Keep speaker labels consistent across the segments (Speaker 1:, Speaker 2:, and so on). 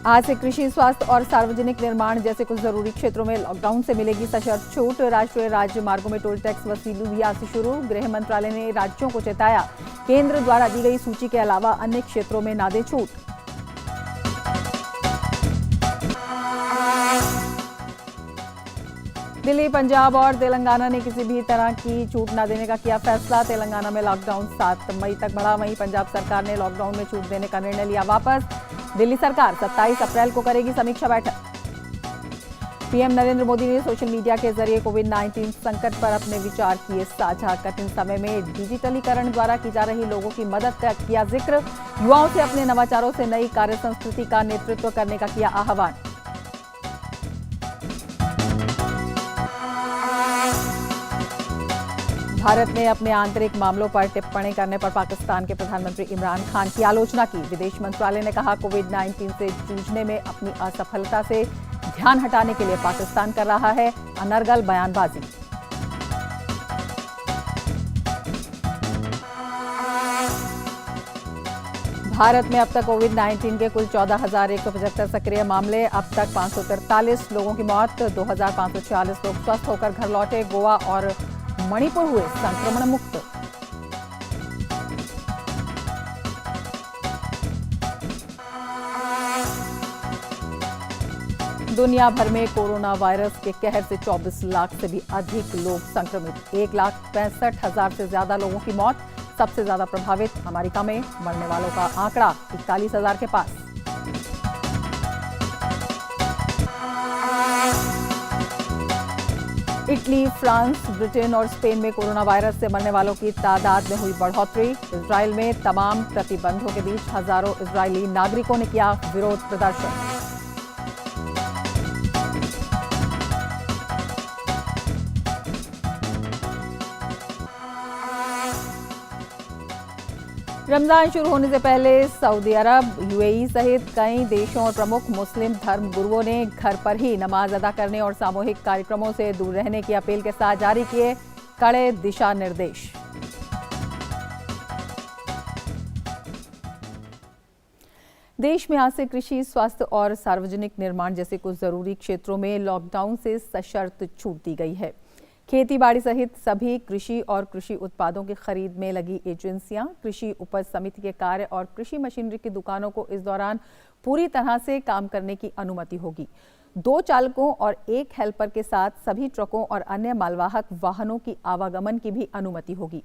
Speaker 1: आज से कृषि, स्वास्थ्य और सार्वजनिक निर्माण जैसे कुछ जरूरी क्षेत्रों में लॉकडाउन से मिलेगी सशर्त छूट। राष्ट्रीय राजमार्गों में टोल टैक्स वसूली भी आज से शुरू। गृह मंत्रालय ने राज्यों को चेताया, केंद्र द्वारा दी गई सूची के अलावा अन्य क्षेत्रों में ना दे छूट। दिल्ली, पंजाब और तेलंगाना ने किसी भी तरह की छूट न देने का किया फैसला। तेलंगाना में लॉकडाउन 7 मई तक बढ़ा। वहीं पंजाब सरकार ने लॉकडाउन में छूट देने का निर्णय लिया वापस। दिल्ली सरकार 27 अप्रैल को करेगी समीक्षा बैठक। पीएम नरेंद्र मोदी ने सोशल मीडिया के जरिए कोविड-19 संकट पर अपने विचार किए साझा। कठिन समय में डिजिटलीकरण द्वारा की जा रही लोगों की मदद का किया जिक्र। युवाओं से अपने नवाचारों से नई कार्य संस्कृति का नेतृत्व करने का किया आह्वान। भारत ने अपने आंतरिक मामलों पर टिप्पणी करने पर पाकिस्तान के प्रधानमंत्री इमरान खान की आलोचना की। विदेश मंत्रालय ने कहा, कोविड-19 से जूझने में अपनी असफलता से ध्यान हटाने के लिए पाकिस्तान कर रहा है अनर्गल बयानबाजी। भारत में अब तक कोविड-19 के कुल 14,175 सक्रिय मामले। अब तक 543 लोगों की मौत, 2,546 लोग स्वस्थ होकर घर लौटे। गोवा और मणिपुर हुए संक्रमण मुक्त। दुनिया भर में कोरोना वायरस के कहर से 24 लाख से भी अधिक लोग संक्रमित। 1,65,000 से ज्यादा लोगों की मौत। सबसे ज्यादा प्रभावित अमेरिका में मरने वालों का आंकड़ा 41,000 के पास। इटली, फ्रांस, ब्रिटेन और स्पेन में कोरोना वायरस से मरने वालों की तादाद में हुई बढ़ोतरी। इजराइल में तमाम प्रतिबंधों के बीच हजारों इजरायली नागरिकों ने किया विरोध प्रदर्शन। रमजान शुरू होने से पहले सऊदी अरब, यूएई सहित कई देशों और प्रमुख मुस्लिम धर्म गुरुओं ने घर पर ही नमाज अदा करने और सामूहिक कार्यक्रमों से दूर रहने की अपील के साथ जारी किए कड़े दिशा निर्देश। देश में आज से कृषि, स्वास्थ्य और सार्वजनिक निर्माण जैसे कुछ जरूरी क्षेत्रों में लॉकडाउन से सशर्त छूट दी गई है। खेती बाड़ी सहित सभी कृषि और कृषि उत्पादों की खरीद में लगी एजेंसियां, कृषि उपज समिति के कार्य और कृषि मशीनरी की दुकानों को इस दौरान पूरी तरह से काम करने की अनुमति होगी। 2 चालकों और 1 हेल्पर के साथ सभी ट्रकों और अन्य मालवाहक वाहनों की आवागमन की भी अनुमति होगी।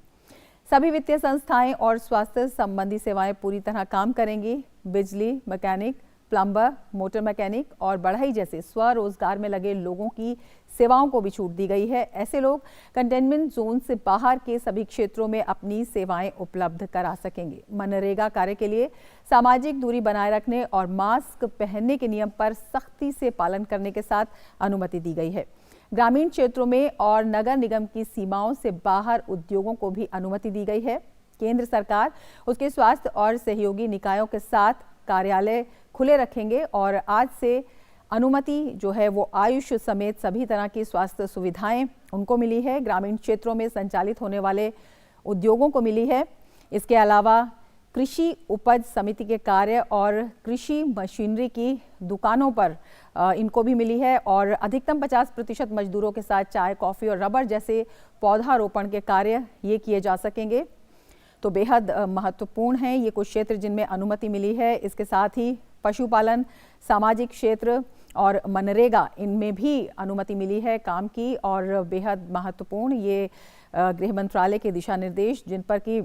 Speaker 1: सभी वित्तीय संस्थाएं और स्वास्थ्य संबंधी सेवाएं पूरी तरह काम करेंगी। बिजली, मैकेनिक, प्लम्बर, मोटर मैकेनिक और बढ़ई जैसे स्वरोजगार में लगे लोगों की सेवाओं को भी छूट दी गई है। ऐसे लोग कंटेनमेंट जोन से बाहर के सभी क्षेत्रों में अपनी सेवाएं उपलब्ध करा सकेंगे। मनरेगा कार्य के लिए सामाजिक दूरी बनाए रखने और मास्क पहनने के नियम पर सख्ती से पालन करने के साथ अनुमति दी गई है। ग्रामीण क्षेत्रों में और नगर निगम की सीमाओं से बाहर उद्योगों को भी अनुमति दी गई है। केंद्र सरकार उसके स्वास्थ्य और सहयोगी निकायों के साथ कार्यालय खुले रखेंगे और आज से अनुमति जो है वो आयुष समेत सभी तरह की स्वास्थ्य सुविधाएं उनको मिली है। ग्रामीण क्षेत्रों में संचालित होने वाले उद्योगों को मिली है। इसके अलावा कृषि उपज समिति के कार्य और कृषि मशीनरी की दुकानों पर इनको भी मिली है और अधिकतम 50% मजदूरों के साथ चाय, कॉफ़ी और रबर जैसे पौधारोपण के कार्य ये किए जा सकेंगे। तो बेहद महत्वपूर्ण है ये कुछ क्षेत्र जिनमें अनुमति मिली है। इसके साथ ही पशुपालन, सामाजिक क्षेत्र और मनरेगा इनमें भी अनुमति मिली है काम की। और बेहद महत्वपूर्ण ये गृह मंत्रालय के दिशा निर्देश जिन पर कि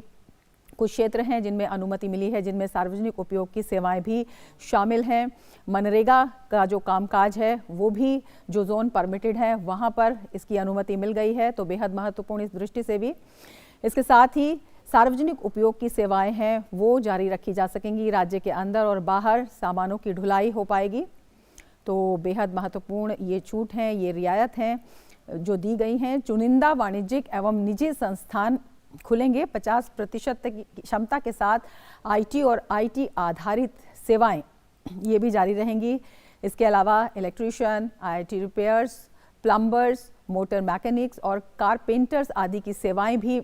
Speaker 1: कुछ क्षेत्र हैं जिनमें अनुमति मिली है, जिनमें सार्वजनिक उपयोग की सेवाएं भी शामिल हैं। मनरेगा का जो कामकाज है वो भी जो जोन परमिटेड है वहाँ पर इसकी अनुमति मिल गई है। तो बेहद महत्वपूर्ण इस दृष्टि से भी। इसके साथ ही सार्वजनिक उपयोग की सेवाएं हैं वो जारी रखी जा सकेंगी। राज्य के अंदर और बाहर सामानों की ढुलाई हो पाएगी। तो बेहद महत्वपूर्ण ये छूट हैं, ये रियायत हैं जो दी गई हैं। चुनिंदा वाणिज्यिक एवं निजी संस्थान खुलेंगे। 50% तक की क्षमता के साथ आईटी और आईटी आधारित सेवाएं ये भी जारी रहेंगी। इसके अलावा electrician, IT repairs, plumbers, motor mechanics और कारपेंटर्स आदि की सेवाएं भी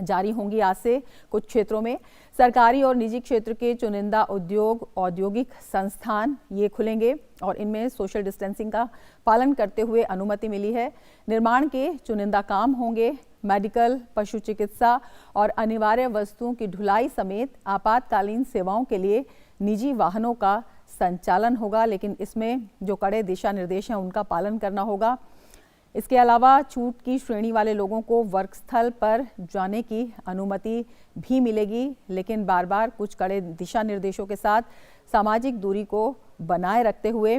Speaker 1: जारी होंगी। आज से कुछ क्षेत्रों में सरकारी और निजी क्षेत्र के चुनिंदा उद्योग, औद्योगिक संस्थान ये खुलेंगे और इनमें सोशल डिस्टेंसिंग का पालन करते हुए अनुमति मिली है। निर्माण के चुनिंदा काम होंगे। मेडिकल, पशु चिकित्सा और अनिवार्य वस्तुओं की ढुलाई समेत आपातकालीन सेवाओं के लिए निजी वाहनों का संचालन होगा, लेकिन इसमें जो कड़े दिशा निर्देश हैं उनका पालन करना होगा। इसके अलावा छूट की श्रेणी वाले लोगों को वर्क स्थल पर जाने की अनुमति भी मिलेगी, लेकिन बार बार कुछ कड़े दिशा निर्देशों के साथ सामाजिक दूरी को बनाए रखते हुए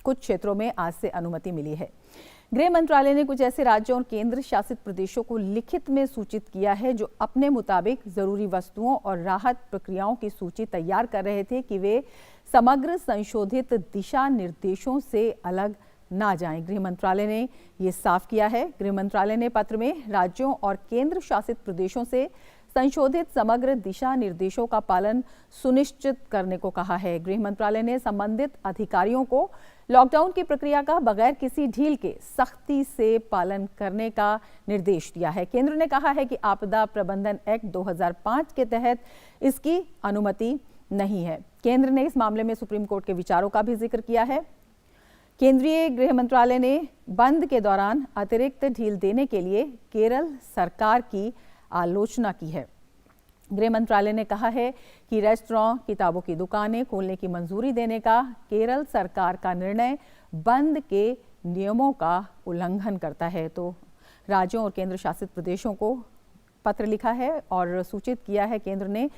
Speaker 1: कुछ क्षेत्रों में आज से अनुमति मिली है। गृह मंत्रालय ने कुछ ऐसे राज्यों और केंद्र शासित प्रदेशों को लिखित में सूचित किया है जो अपने मुताबिक जरूरी वस्तुओं और राहत प्रक्रियाओं की सूची तैयार कर रहे थे कि वे समग्र संशोधित दिशा निर्देशों से अलग ना जाएं। गृह मंत्रालय ने ये साफ किया है। गृह मंत्रालय ने पत्र में राज्यों और केंद्र शासित प्रदेशों से संशोधित समग्र दिशा निर्देशों का पालन सुनिश्चित करने को कहा है। गृह मंत्रालय ने संबंधित अधिकारियों को लॉकडाउन की प्रक्रिया का बगैर किसी ढील के सख्ती से पालन करने का निर्देश दिया है। केंद्र ने कहा है कि आपदा प्रबंधन एक्ट 2005 के तहत इसकी अनुमति नहीं है। केंद्र ने इस मामले में सुप्रीम कोर्ट के विचारों का भी जिक्र किया है। केंद्रीय गृह मंत्रालय ने बंद के दौरान अतिरिक्त ढील देने के लिए केरल सरकार की आलोचना की है। गृह मंत्रालय ने कहा है कि रेस्टोरेंट, किताबों की दुकानें खोलने की मंजूरी देने का केरल सरकार का निर्णय बंद के नियमों का उल्लंघन करता है। तो राज्यों और केंद्र शासित प्रदेशों को पत्र लिखा है और सूचित किया है केंद्र ने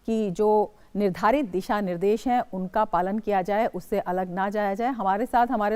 Speaker 1: कि जो निर्धारित दिशा निर्देश हैं उनका पालन किया जाए, उससे अलग ना जाया जाए। हमारे साथ हमारे